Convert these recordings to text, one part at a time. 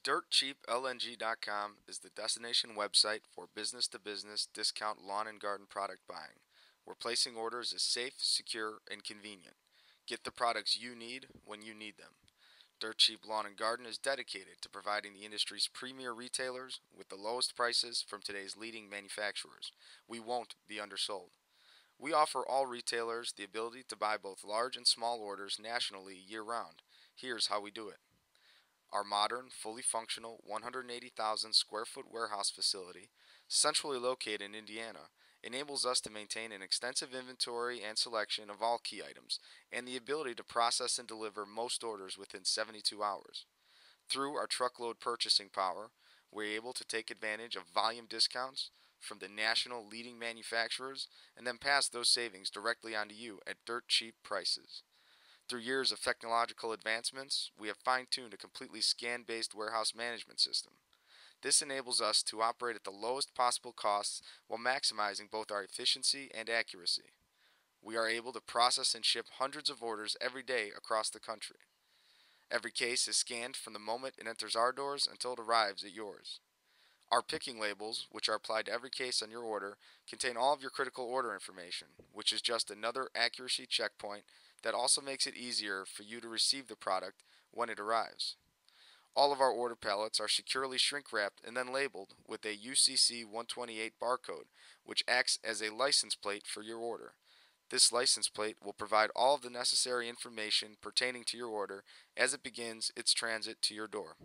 DirtCheapLNG.com is the destination website for business to business discount lawn and garden product buying, where placing orders is safe, secure, and convenient. Get the products you need when you need them. Dirt Cheap Lawn and Garden is dedicated to providing the industry's premier retailers with the lowest prices from today's leading manufacturers. We won't be undersold. We offer all retailers the ability to buy both large and small orders nationally year round. Here's how we do it. Our modern, fully functional 180,000 square foot warehouse facility, centrally located in Indiana, enables us to maintain an extensive inventory and selection of all key items, and the ability to process and deliver most orders within 72 hours. Through our truckload purchasing power, we're able to take advantage of volume discounts from the national leading manufacturers and then pass those savings directly onto you at dirt cheap prices. Through years of technological advancements, we have fine tuned a completely scan based warehouse management system. This enables us to operate at the lowest possible costs while maximizing both our efficiency and accuracy. We are able to process and ship hundreds of orders every day across the country. Every case is scanned from the moment it enters our doors until it arrives at yours. Our picking labels, which are applied to every case on your order, contain all of your critical order information, which is just another accuracy checkpoint that also makes it easier for you to receive the product when it arrives. All of our order pallets are securely shrink wrapped and then labeled with a UCC 128 barcode, which acts as a license plate for your order. This license plate will provide all of the necessary information pertaining to your order as it begins its transit to your door.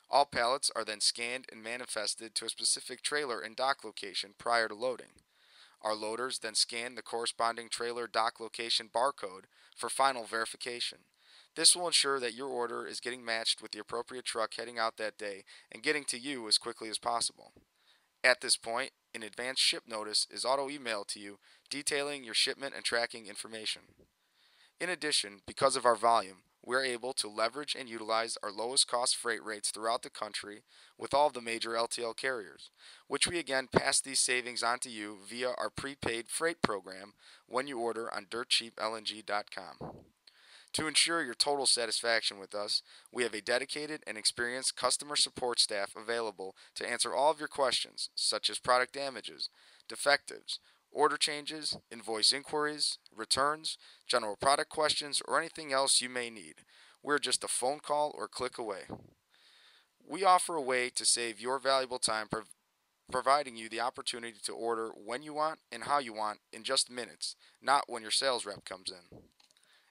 All pallets are then scanned and manifested to a specific trailer and dock location prior to loading. Our loaders then scan the corresponding trailer dock location barcode for final verification. This will ensure that your order is getting matched with the appropriate truck heading out that day and getting to you as quickly as possible. At this point, an advance ship notice is auto-emailed to you detailing your shipment and tracking information. In addition, because of our volume, we are able to leverage and utilize our lowest cost freight rates throughout the country with all of the major LTL carriers, which we again pass these savings on to you via our prepaid freight program when you order on dirtcheapLNG.com. To ensure your total satisfaction with us, we have a dedicated and experienced customer support staff available to answer all of your questions, such as product damages, defectives, order changes, invoice inquiries, returns, general product questions, or anything else you may need. We're just a phone call or click away. We offer a way to save your valuable time providing you the opportunity to order when you want and how you want in just minutes, not when your sales rep comes in.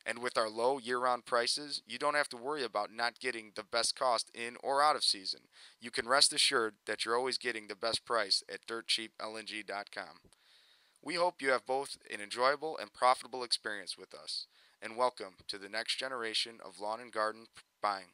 And with our low year round prices, you don't have to worry about not getting the best cost in or out of season. You can rest assured that you're always getting the best price at DirtCheapLNG.com. We hope you have both an enjoyable and profitable experience with us, and welcome to the next generation of lawn and garden buying.